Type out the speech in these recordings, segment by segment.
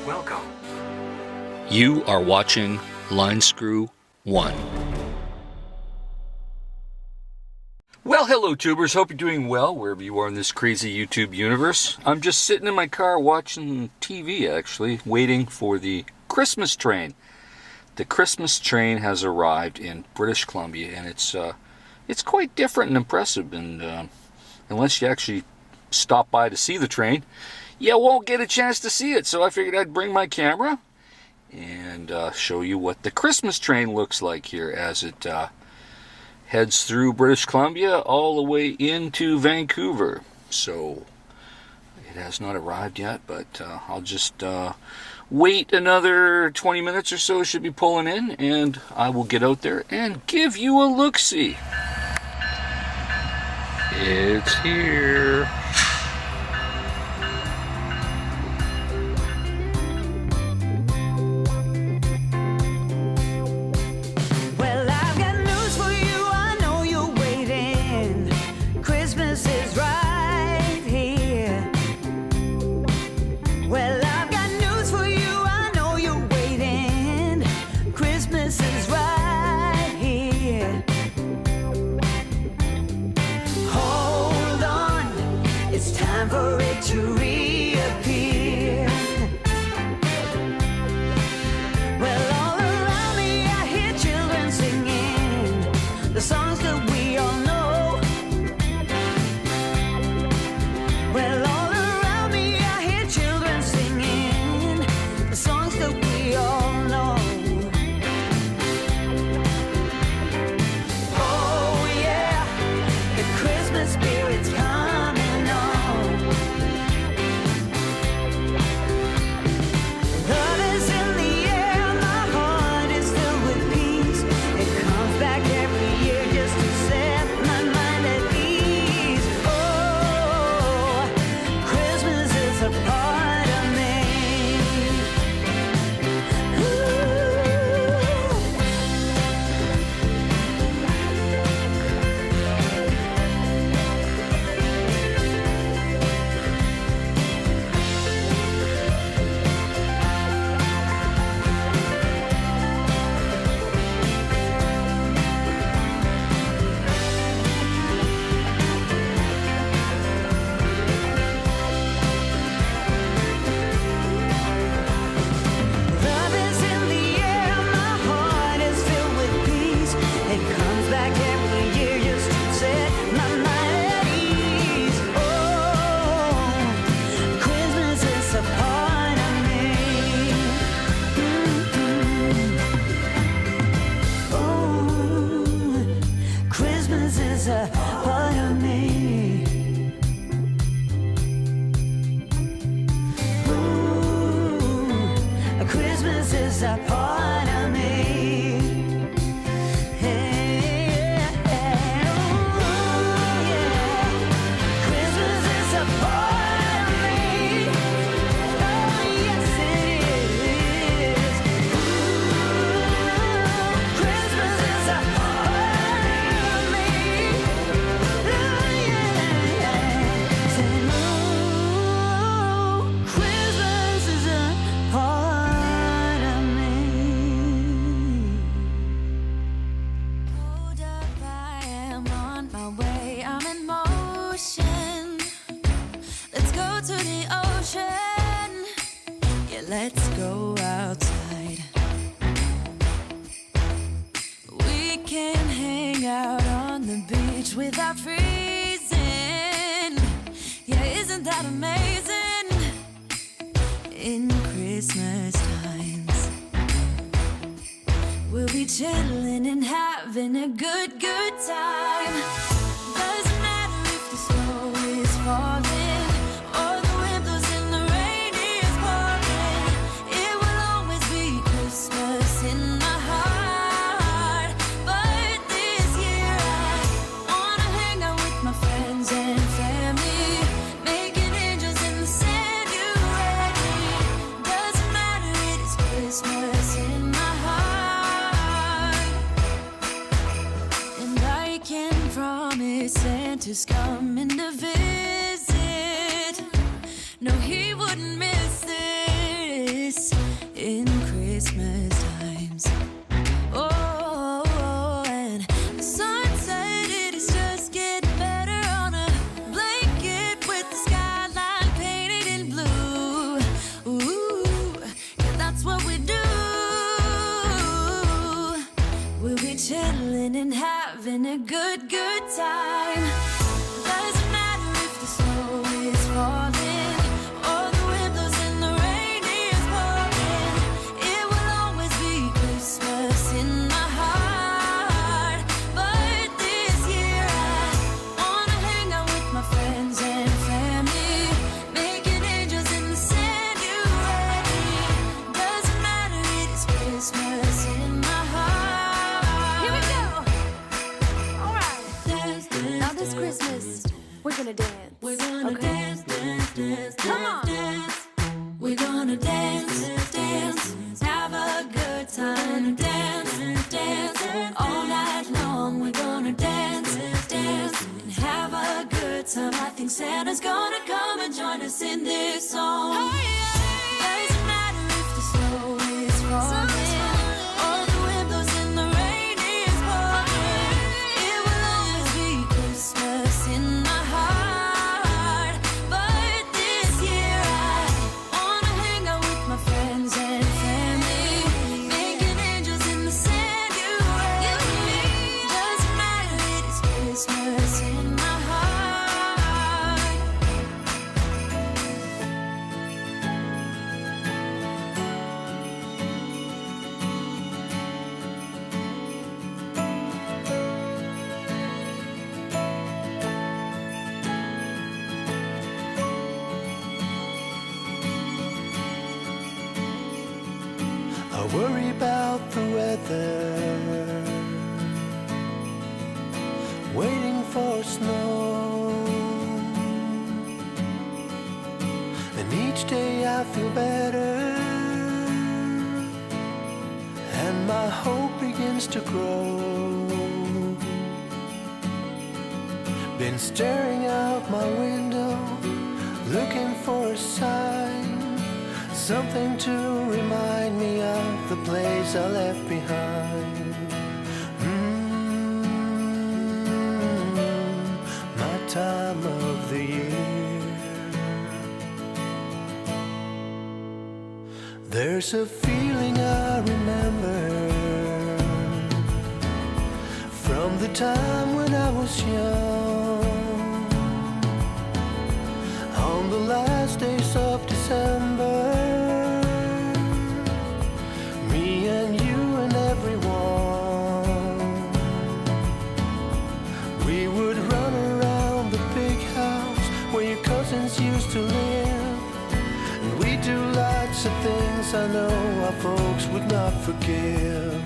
Welcome. You are watching Line Screw 1. Well, hello tubers, hope you're doing well wherever you are in this crazy YouTube universe. I'm just sitting in my car watching TV actually, waiting for the Christmas train. The Christmas train has arrived in British Columbia, and it's quite different and impressive, and unless you actually stop by to see the train, you won't get a chance to see it. So I figured I'd bring my camera and show you what the Christmas train looks like here as it heads through British Columbia all the way into Vancouver. So it has not arrived yet, but I'll just wait another 20 minutes or so. It should be pulling in, and I will get out there and give you a look-see. It's here. For it to reappear. Well, all around me I hear children singing the songs that we all know. Well, all around me I hear children singing the songs that we all know. Oh yeah, the Christmas spirit's coming on. Christmas is a part of me. Hey, oh, yeah. Christmas is a part of me. Oh, yes it is. Ooh, Christmas is a part of me. Oh, yeah. Say, ooh, Christmas is a part. To the ocean, yeah, let's go outside. We can hang out on the beach without freezing. Yeah, isn't that amazing? In Christmas times, we'll be chilling and having a good time. Doesn't matter if the snow is falling. From having a good, good time. Doesn't matter if the snow is falling or the wind blows and the rain is pouring. It will always be Christmas in my heart. But this year I wanna hang out with my friends and family, making angels in the Sanctuary. Doesn't matter, it is Christmas in my heart. Here we go. All right. Now this Christmas, we're gonna dance. We're gonna okay? dance, dance, dance, Come on. dance. We're gonna dance, dance, have a good time. Dance, dance, all night long. We're gonna dance, dance, and have a good time. I think Santa's gonna come and join us in this song. Doesn't matter if the snow is falling or the wind blows and the rain is pouring. It will always be Christmas in my heart. But this year I wanna hang out with my friends and family, making angels in the Sanctuary. Doesn't matter, it is Christmas in my heart. I worry about the weather, waiting for snow. And each day I feel better, and my hope begins to grow. Been staring out my window, looking for a sign, something to remind me of the place I left behind. My time of the year. There's a feeling I remember from the time when I was young. On the last days of December, me and you and everyone, we would run around the big house where your cousins used to live. And we do lots of things I know our folks would not forgive.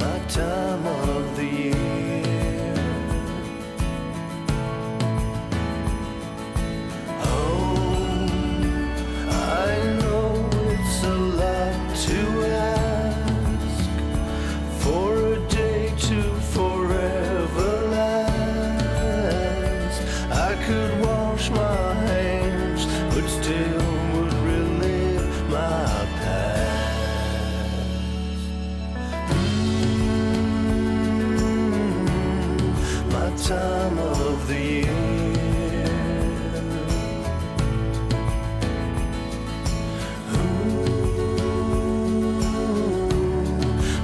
My time of the year. I know it's a lot to ask for a day to forever last. I could wash my hands, but still would relive my past. My time of the year.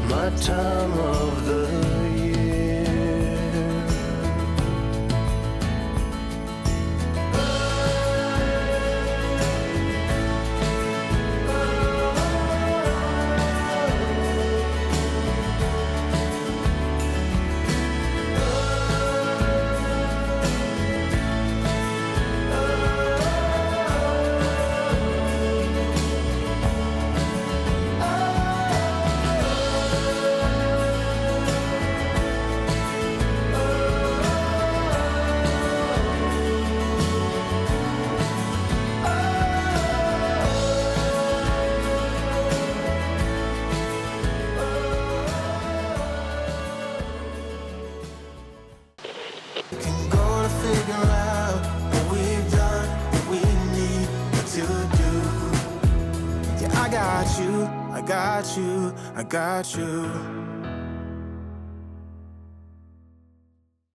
My time of the year. I got you.